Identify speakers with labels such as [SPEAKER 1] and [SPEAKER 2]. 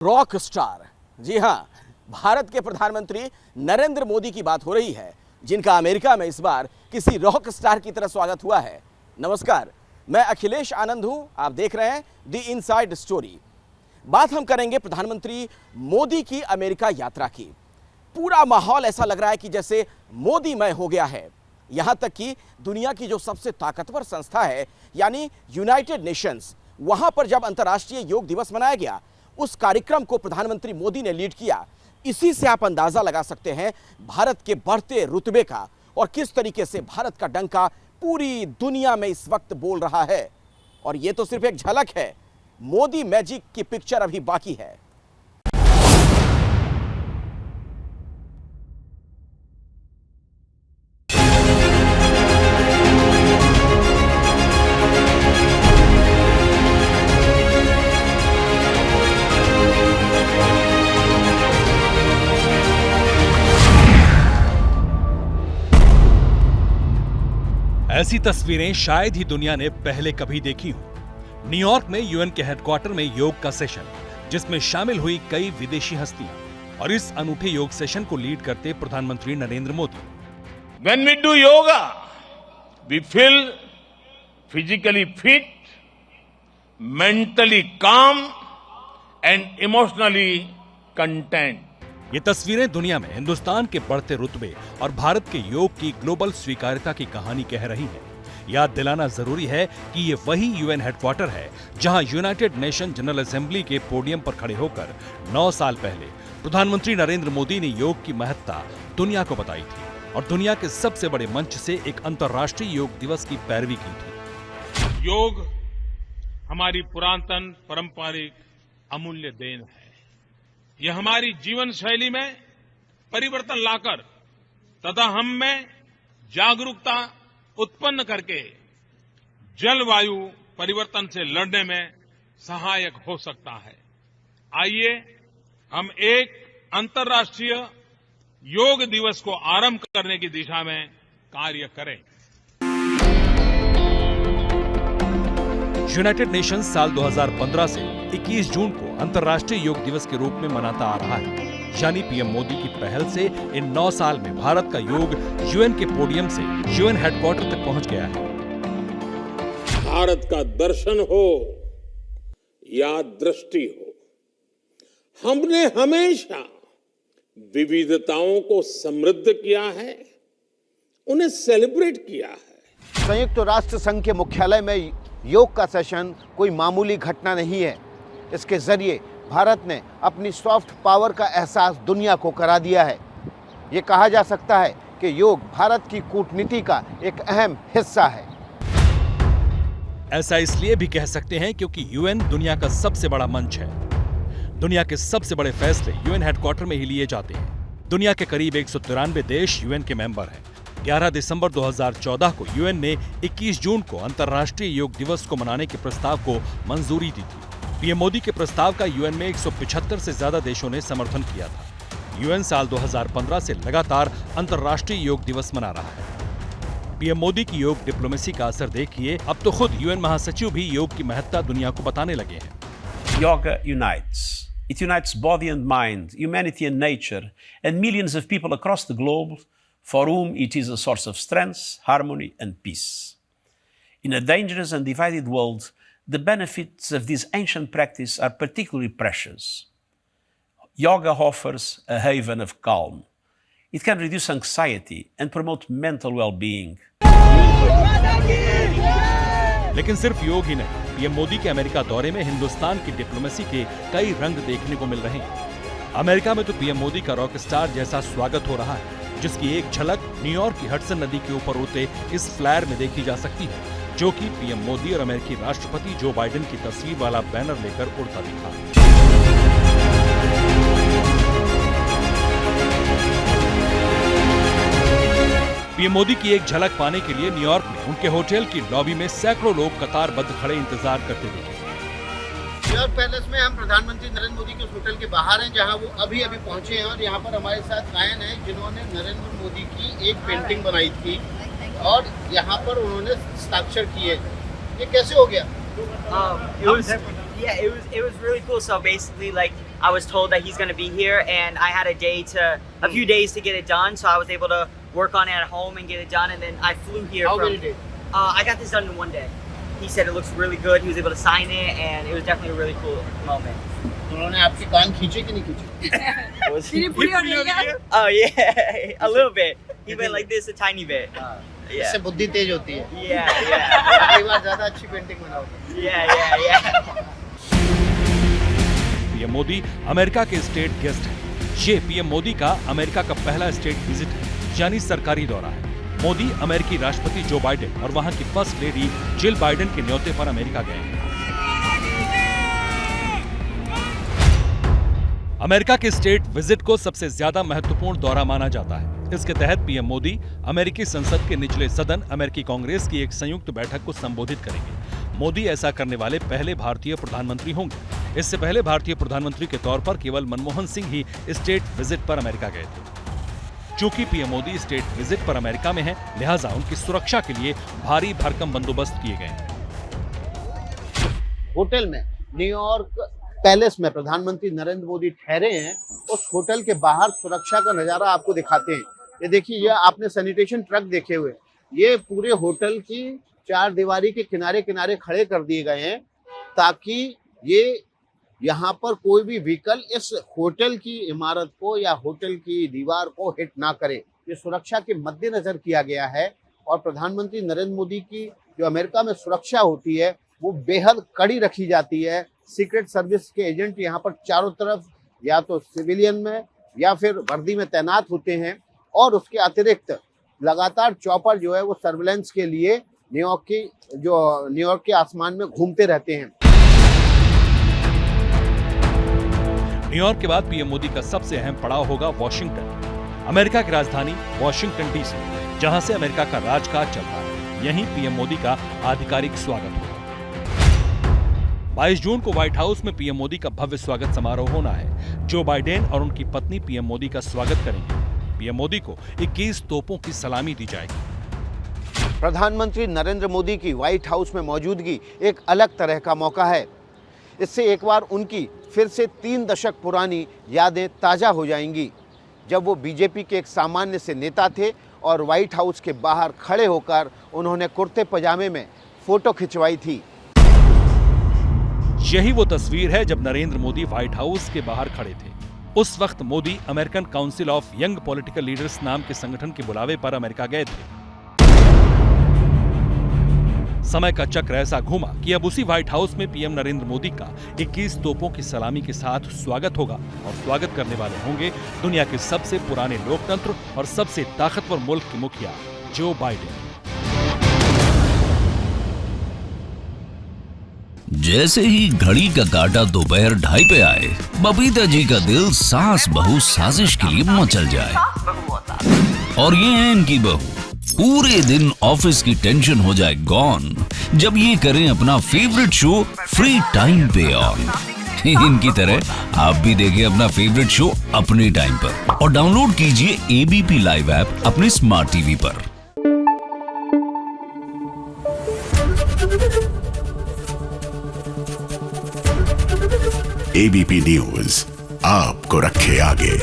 [SPEAKER 1] Rock star, जी हां, भारत के प्रधानमंत्री नरेंद्र मोदी की बात हो रही है, जिनका अमेरिका में इस बार किसी रॉक स्टार की तरह स्वागत हुआ है। नमस्कार, मैं अखिलेश आनंद हूं, आप देख रहे हैं द इनसाइड स्टोरी। बात हम करेंगे प्रधानमंत्री मोदी की अमेरिका यात्रा की। पूरा माहौल ऐसा लग रहा है कि जैसे मोदीमय हो गया है। यहां तक कि दुनिया की जो सबसे ताकतवर संस्था है, यानी यूनाइटेड नेशंस, वहां पर जब अंतर्राष्ट्रीय योग दिवस मनाया गया, उस कार्यक्रम को प्रधानमंत्री मोदी ने लीड किया। इसी से आप अंदाजा लगा सकते हैं भारत के बढ़ते रुतबे का और किस तरीके से भारत का डंका पूरी दुनिया में इस वक्त बोल रहा है। और यह तो सिर्फ एक झलक है, मोदी मैजिक की पिक्चर अभी बाकी है।
[SPEAKER 2] ऐसी तस्वीरें शायद ही दुनिया ने पहले कभी देखी हो। न्यूयॉर्क में यूएन के हेडक्वार्टर में योग का सेशन, जिसमें शामिल हुई कई विदेशी हस्तियां, और इस अनूठे योग सेशन को लीड करते प्रधानमंत्री Narendra Modi.
[SPEAKER 3] When we do yoga, we feel physically fit, mentally calm and emotionally content.
[SPEAKER 2] ये तस्वीरें दुनिया में हिंदुस्तान के बढ़ते रुतबे और भारत के योग की ग्लोबल स्वीकार्यता की कहानी कह रही है। याद दिलाना जरूरी है कि ये वही यूएन हेडक्वार्टर है जहां यूनाइटेड नेशन जनरल असेंबली के पोडियम पर खड़े होकर 9 साल पहले प्रधानमंत्री नरेंद्र मोदी ने योग की महत्ता दुनिया को बताई थी और दुनिया के सबसे बड़े मंच से एक अंतर्राष्ट्रीय योग दिवस की पैरवी की थी।
[SPEAKER 3] योग हमारी पुरातन पारंपरिक अमूल्य देन है। यह हमारी जीवन शैली में परिवर्तन लाकर तथा हम में जागरूकता उत्पन्न करके जलवायु परिवर्तन से लड़ने में सहायक हो सकता है। आइए हम एक अंतर्राष्ट्रीय योग दिवस को आरंभ करने की दिशा में कार्य करें।
[SPEAKER 2] यूनाइटेड नेशंस साल 2015 से 21 जून को अंतर्राष्ट्रीय योग दिवस के रूप में मनाता आ रहा है। यानी पीएम मोदी की पहल से इन 9 साल में भारत का योग यूएन के पोडियम से यूएन हेडक्वार्टर तक पहुंच गया है।
[SPEAKER 3] भारत का दर्शन हो या दृष्टि हो, हमने हमेशा विविधताओं को समृद्ध किया है, उन्हें सेलिब्रेट किया है।
[SPEAKER 4] संयुक्त राष्ट्र संघ के मुख्यालय में योग का सेशन कोई मामूली घटना नहीं है। इसके जरिए भारत ने अपनी सॉफ्ट पावर का एहसास दुनिया को करा दिया है। ये कहा जा सकता है कि योग भारत की कूटनीति का एक अहम हिस्सा है।
[SPEAKER 2] ऐसा इसलिए भी कह सकते हैं क्योंकि यूएन दुनिया का सबसे बड़ा मंच है। दुनिया के सबसे बड़े फैसले यूएन हेडक्वार्टर में ही लिए जाते हैं। दुनिया के करीब 193 देश यूएन के मेंबर हैं। 11 दिसंबर 2014 को यूएन ने 21 जून को अंतर्राष्ट्रीय योग दिवस को मनाने के प्रस्ताव को मंजूरी दी थी। पीएम मोदी के प्रस्ताव का यूएन में 175 से ज्यादा देशों ने समर्थन किया था। यूएन साल 2015 से लगातार अंतर्राष्ट्रीय योग दिवस मना रहा है। पीएम मोदी की योग डिप्लोमेसी का असर देखिए, अब तो खुद यूएन महासचिव भी योग की महत्ता दुनिया को बताने लगे हैं।
[SPEAKER 5] Yoga unites. It unites body and mind, humanity and nature, and millions of people across the globe for whom it is a source of strength, harmony, and peace. In a dangerous and divided world, the benefits of this ancient practice are particularly precious. Yoga offers a haven of calm. It can reduce anxiety and promote mental well-being.
[SPEAKER 2] लेकिन सिर्फ योग ही नहीं, PM Modi के America दौरे में हिंदुस्तान की diplomacy के कई रंग देखने को मिल रहे हैं। अमेरिका में तो पीएम मोदी का रॉक स्टार जैसा स्वागत हो रहा है, जिसकी एक झलक न्यूयॉर्क की हडसन नदी के ऊपर उड़ते इस फ्लायर में देखी जा सकती है, जो कि पीएम मोदी और अमेरिकी राष्ट्रपति जो बाइडेन की तस्वीर वाला बैनर लेकर उड़ता दिखा। पीएम मोदी की एक झलक पाने के लिए न्यूयॉर्क में उनके होटल की लॉबी में सैकड़ों लोग कतारबद्ध खड़े इंतजार करते दिखे।
[SPEAKER 4] न्यूयॉर्क पैलेस में हम प्रधानमंत्री नरेंद्र मोदी के उस होटल के बाहर हैं, जहां वो अभी पहुंचे हैं। और यहाँ पर हमारे साथ गायन है, जिन्होंने नरेंद्र मोदी की एक पेंटिंग बनाई थी और यहाँ पर उन्होंने हस्ताक्षर किए। ये कैसे हो गया?
[SPEAKER 6] It was really cool. So basically, like I was told that he's going to be here, and I had a few days to get it done, so I was able to work on it at home and get it done, and then I flew here.
[SPEAKER 7] How many days?
[SPEAKER 6] I got this done in 1 day. He said it looks really good. He was able to sign it, and it was definitely a really cool moment.
[SPEAKER 7] उन्होंने आपके कान खींचे कि नहीं खींचे?
[SPEAKER 6] Oh yeah, a little bit. He went like this a tiny bit. Yeah.
[SPEAKER 7] इससे बुद्धि तेज होती है.
[SPEAKER 6] Yeah.
[SPEAKER 7] अगली बार ज़्यादा अच्छी पेंटिंग बनाओगे.
[SPEAKER 6] Yeah.
[SPEAKER 2] पीएम मोदी अमेरिका के स्टेट गेस्ट हैं। ये पीएम मोदी का अमेरिका का पहला स्टेट विजिट है, यानी सरकारी दौरा है। मोदी अमेरिकी राष्ट्रपति जो बाइडेन और वहां की फर्स्ट लेडी जिल बाइडेन के न्योते पर अमेरिका गए हैं। अमेरिका के स्टेट विजिट को सबसे ज्यादा महत्वपूर्ण दौरा माना जाता है। इसके तहत पीएम मोदी अमेरिकी संसद के निचले सदन अमेरिकी कांग्रेस की एक संयुक्त बैठक को संबोधित करेंगे। मोदी ऐसा करने वाले पहले भारतीय प्रधानमंत्री होंगे। इससे पहले भारतीय प्रधानमंत्री के तौर पर केवल मनमोहन सिंह ही स्टेट विजिट पर अमेरिका गए थे। चूंकि पीएम मोदी स्टेट विजिट पर अमेरिका में हैं, लिहाजा उनकी सुरक्षा के लिए भारी भरकम बंदोबस्त किए गए हैं।
[SPEAKER 4] होटल में न्यूयॉर्क पैलेस में प्रधानमंत्री नरेंद्र मोदी ठहरे हैं। उस होटल के बाहर सुरक्षा का नजारा आपको दिखाते हैं। ये देखिए, ये आपने सैनिटेशन ट्रक देखे हुए, ये पूरे होटल की चार दीवारी के किनारे किनारे खड़े कर दिए गए हैं ताकि ये यहाँ पर कोई भी व्हीकल इस होटल की इमारत को या होटल की दीवार को हिट ना करे। ये सुरक्षा के मद्देनजर किया गया है और प्रधानमंत्री नरेंद्र मोदी की जो अमेरिका में सुरक्षा होती है वो बेहद कड़ी रखी जाती है। सीक्रेट सर्विस के एजेंट यहाँ पर चारों तरफ या तो सिविलियन में या फिर वर्दी में तैनात होते हैं और उसके अतिरिक्त लगातार चॉपर जो है वो सर्विलेंस के लिए न्यूयॉर्क के आसमान में घूमते रहते हैं।
[SPEAKER 2] न्यूयॉर्क के बाद पीएम मोदी का सबसे अहम पड़ाव होगा वॉशिंगटन। अमेरिका की राजधानी वॉशिंगटन डीसी, जहां से अमेरिका का राजकाज चलता है, यहीं पीएम मोदी का आधिकारिक स्वागत होगा। 22 जून को व्हाइट हाउस में पीएम मोदी का भव्य स्वागत समारोह होना है। जो बाइडेन और उनकी पत्नी पीएम मोदी का स्वागत करेंगे। पीएम मोदी को 21 तोपों की सलामी दी जाएगी।
[SPEAKER 4] प्रधानमंत्री नरेंद्र मोदी की व्हाइट हाउस में मौजूदगी एक अलग तरह का मौका है। इससे एक बार उनकी फिर से 3 दशक पुरानी यादें ताज़ा हो जाएंगी, जब वो बीजेपी के एक सामान्य से नेता थे और व्हाइट हाउस के बाहर खड़े होकर उन्होंने कुर्ते पजामे में फोटो खिंचवाई थी।
[SPEAKER 2] यही वो तस्वीर है जब नरेंद्र मोदी व्हाइट हाउस के बाहर खड़े थे। उस वक्त Modi American council of young political leaders नाम के संगठन के बुलावे पर अमेरिका गए थे। समय का चक्र ऐसा घूमा कि अब उसी व्हाइट हाउस में पीएम नरेंद्र मोदी का 21 तोपों की सलामी के साथ स्वागत होगा और स्वागत करने वाले होंगे दुनिया के सबसे पुराने लोकतंत्र और सबसे ताकतवर मुल्क के मुखिया जो बाइडेन।
[SPEAKER 8] जैसे ही घड़ी का काटा दोपहर 2:30 पे आए, बबीता जी का दिल सास बहू साजिश के लिए मचल जाए। और ये है इनकी बहू, पूरे दिन ऑफिस की टेंशन हो जाए गॉन जब ये करें अपना फेवरेट शो फ्री टाइम पे ऑन। इनकी तरह आप भी देखें अपना फेवरेट शो अपने टाइम पर और डाउनलोड कीजिए एबीपी लाइव ऐप अपने स्मार्ट टीवी पर।
[SPEAKER 9] एबीपी न्यूज आपको रखे आगे।